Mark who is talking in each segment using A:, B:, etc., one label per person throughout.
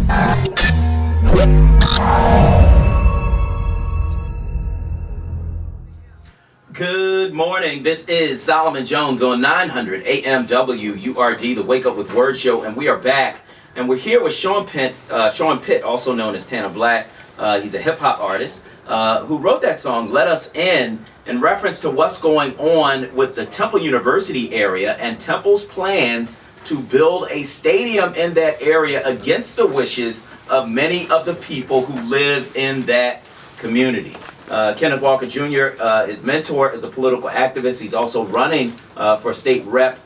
A: Good morning. This is Solomon Jones on 900 AM WURD, the Wake Up with Word Show, and we are back. And we're here with Sean Pitt, also known as Tana Black. He's a hip hop artist who wrote that song, Let Us In reference to what's going on with the Temple University area and Temple's plans to build a stadium in that area against the wishes of many of the people who live in that community. Kenneth Walker Jr., his mentor, is a political activist. He's also running for state rep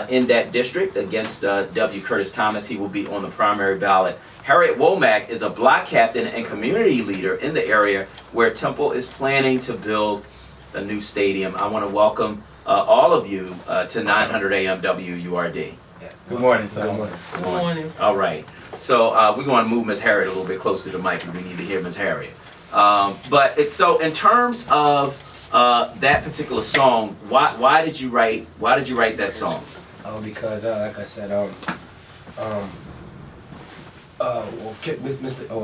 A: in that district against W. Curtis Thomas. He will be on the primary ballot. Harriet Womack is a block captain and community leader in the area where Temple is planning to build a new stadium. I want to welcome all of you to 900 AM WURD.
B: Good morning, sir.
C: Good morning.
A: All right. So we want to move Ms. Harriet a little bit closer to the mic because we need to hear Ms. Harriet. But it's so in terms of that particular song, why did you write that song?
B: Because like I said,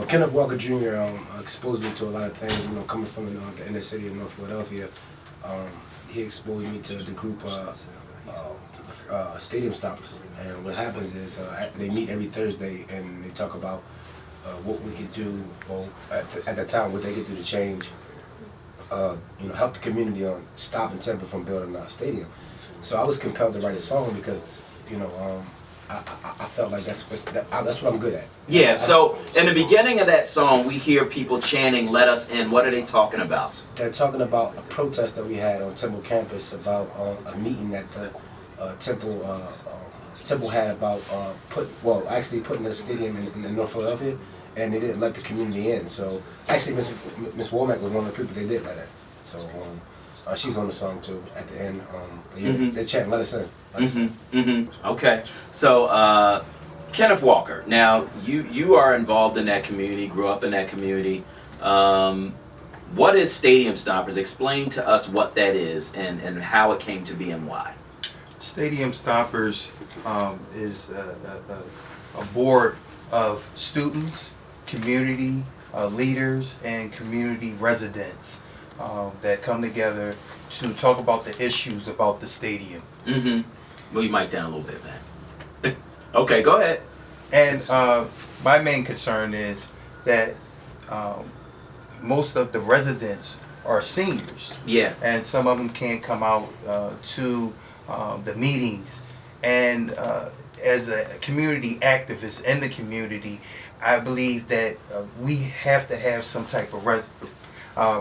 B: Kenneth Walker Jr. Exposed me to a lot of things. You know, coming from the inner city of North Philadelphia, he exposed me to the group Stadium Stoppers. And what happens is they meet every Thursday and they talk about what we could do, or at the time what they could do to change, help the community on stopping Temple from building a stadium. So I was compelled to write a song because, I felt like that's what I'm good at.
A: Yeah. So in the beginning of that song, we hear people chanting "Let us in." What are they talking about?
B: They're talking about a protest that we had on Temple campus about a meeting that the Temple had about putting the stadium in North Philadelphia, and they didn't let the community in. So actually, Miss Womack was one of the people they did let in. So she's on the song too at the end. They chant "Let us in."
A: Okay. So Kenneth Walker. Now you are involved in that community. Grew up in that community. What is Stadium Stoppers? Explain to us what that is and how it came to be and why.
D: Stadium Stoppers is a board of students, community leaders, and community residents that come together to talk about the issues about the stadium.
A: Move your mic down a little bit, man. Okay, go ahead.
D: And my main concern is that most of the residents are seniors.
A: Yeah.
D: And some of them can't come out to the meetings. And as a community activist in the community, I believe that we have to have some type of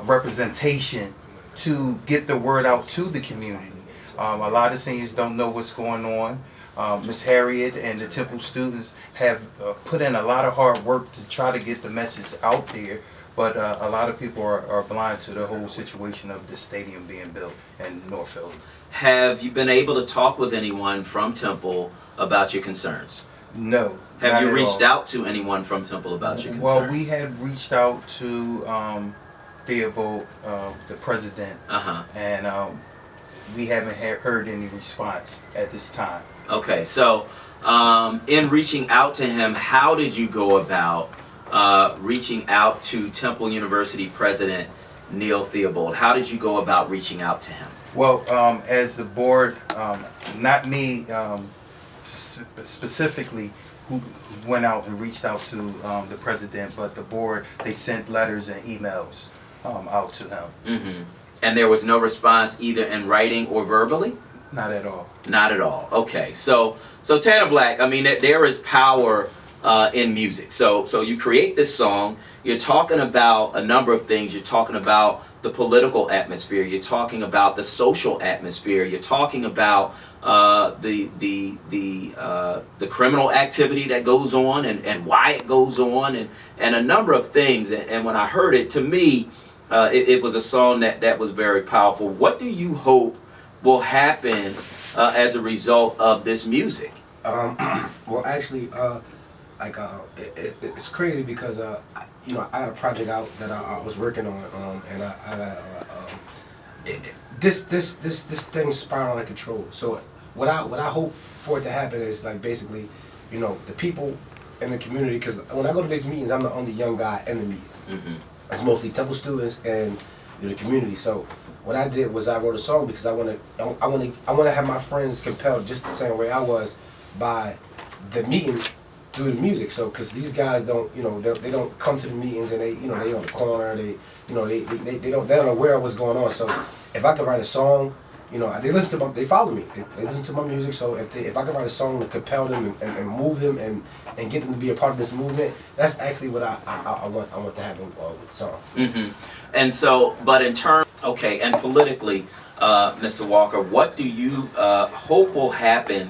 D: representation to get the word out to the community. A lot of seniors don't know what's going on. Miss Harriet and the Temple students have put in a lot of hard work to try to get the message out there, but a lot of people are blind to the whole situation of the stadium being built in North Philly.
A: Have you been able to talk with anyone from Temple about your concerns?
D: No.
A: Have you reached out to anyone from Temple about your concerns?
D: Well, we have reached out to Theobald, the president, and we haven't heard any response at this time.
A: Okay, so in reaching out to him, how did you go about reaching out to Temple University President Neil Theobald? How did you go about reaching out to him?
D: Well, as the board, not me specifically, who went out and reached out to the president, but the board, they sent letters and emails out to him.
A: And there was no response either in writing or verbally?
D: Not at all.
A: Not at all. Okay. So Tana Black, I mean, there is power in music. So you create this song. You're talking about a number of things. You're talking about the political atmosphere. You're talking about the social atmosphere. You're talking about the criminal activity that goes on and why it goes on and a number of things. And when I heard it, to me, it was a song that was very powerful. What do you hope will happen as a result of this music?
B: Well, actually, it's crazy because I got a project out that I was working on, and I got this thing spiraling out of control. So what I hope for it to happen is like basically, the people in the community, because when I go to these meetings, I'm the only young guy in the meeting.
A: Mm-hmm.
B: It's mostly Temple students and the community. So what I did was I wrote a song because I want to have my friends compelled just the same way I was by the meeting through the music. So because these guys don't, they don't come to the meetings and they on the corner, they don't, they're not aware of what's going on. So if I could write a song, they listen to they follow me, they listen to my music. So if I could write a song to compel them and move them and get them to be a part of this movement, that's actually what I want to happen with the song.
A: Mm-hmm. And so, but in terms, okay, and politically, Mr. Walker, what do you hope will happen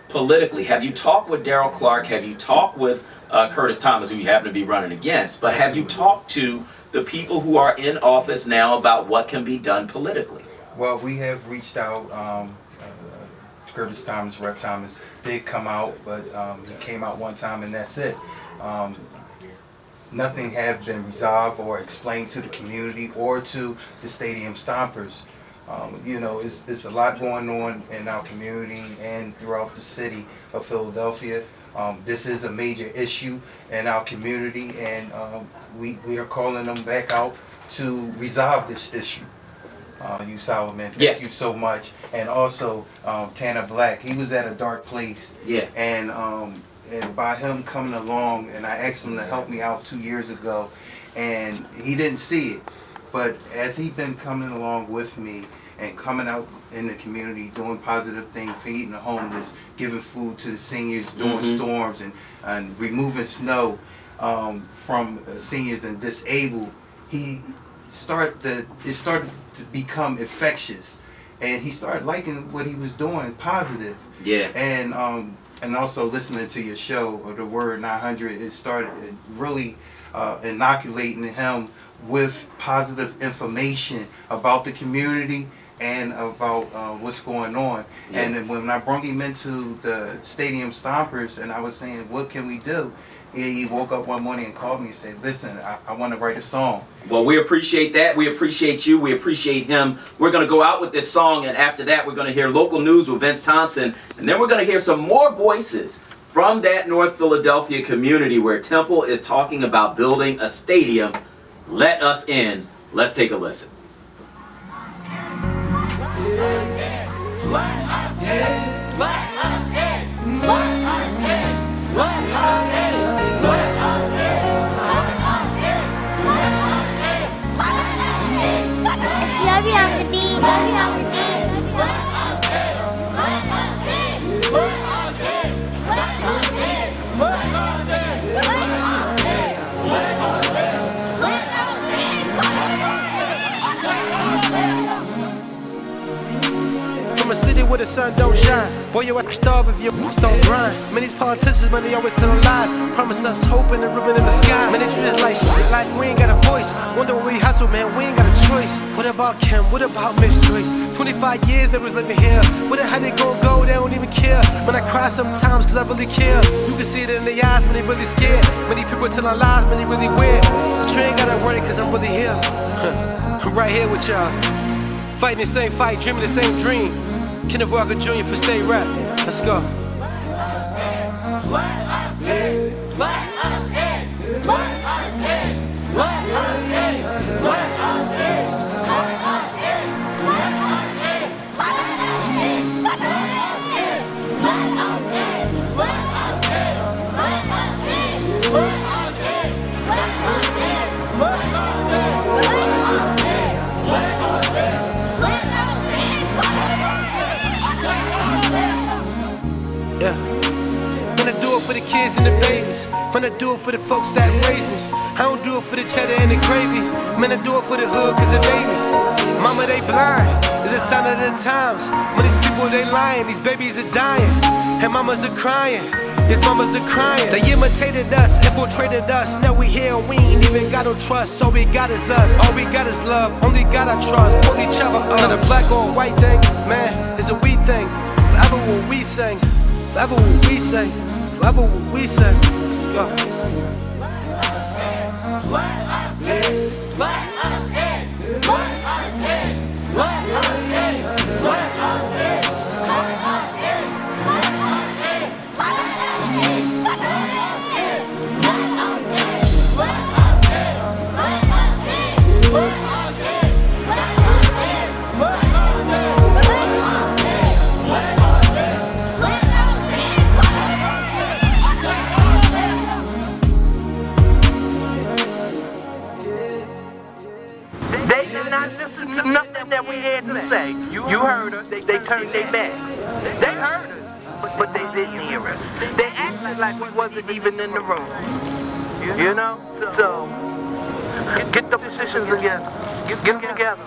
A: politically? Have you talked with Darrell Clark? Have you talked with Curtis Thomas, who you happen to be running against? But have you talked to the people who are in office now about what can be done politically?
D: Well, we have reached out. Curtis Thomas, Rep. Thomas, did come out, but he came out one time and that's it. Nothing has been resolved or explained to the community or to the stadium stompers. It's a lot going on in our community and throughout the city of Philadelphia. This is a major issue in our community, and we are calling them back out to resolve this issue. You Solomon, thank you so much. And also Tana Black, he was at a dark place.
A: Yeah.
D: And by him coming along, and I asked him to help me out 2 years ago, and he didn't see it. But as he's been coming along with me and coming out in the community, doing positive things, feeding the homeless, giving food to the seniors during storms, and removing snow from seniors and disabled, it started to become infectious, and he started liking what he was doing, positive.
A: Yeah.
D: And also listening to your show, or the Word 900, it started really inoculating him with positive information about the community and about what's going on. Yeah. And then when I brought him into the Stadium Stompers and I was saying, what can we do? He woke up one morning and called me and said, listen, I want to write a song.
A: Well, we appreciate that. We appreciate you. We appreciate him. We're going to go out with this song, and after that, we're going to hear local news with Vince Thompson, and then we're going to hear some more voices from that North Philadelphia community where Temple is talking about building a stadium. Let us in. Let's take a listen.
C: Love you on the beat, love you on the beat.
E: From a city where the sun don't shine, boy, you ass starve if you don't grind. Many these politicians, man, they always telling lies. Promise us hope and a ribbon in the sky. Man, they treat us like we ain't got a voice. Wonder where we hustle, man, we ain't got a choice. What about Kim? What about Miss Joyce? 25 years they was living here. Where the hell they gon' go? They don't even care. Man, I cry sometimes cause I really care. You can see it in their eyes, man, they really scared. Many people telling lies, man, they really weird. But you ain't gotta worry cause I'm really here. I'm right here with y'all. Fighting the same fight, dreaming the same dream. Kenneth Walker Jr. for State Rep. Let's go. Yeah. When I do it for the kids and the babies, when I do it for the folks that raised me, I don't do it for the cheddar and the gravy. Man, I do it for the hood cause it made me. Mama, they blind. It's a sign of the times. When these people, they lying, these babies are dying. And mamas are crying. Yes, mamas are crying. They imitated us, infiltrated us. Now we here and we ain't even got no trust. All we got is us. All we got is love. Only God I trust. Pull each other up. Not a black or a white thing, man, it's a we thing. Forever what we sing. Forever what we say, forever what we say. Let's go.
F: we had to say. You heard us. They turned their backs. They heard us, but they didn't hear us. They acted like we wasn't even in the room. You know? So, get the positions together. Get them together.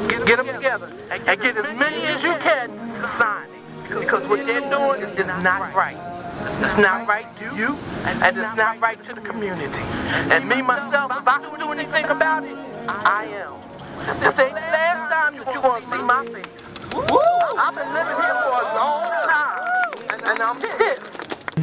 F: Get them together. And get as many as you can to sign it. Because what they're doing is not right. It's not right to you, and it's not right to the community. And me, myself, if I can do anything about it, I am. This ain't the last time that you're going to see my face. I've been living here for a long time, and I'm pissed.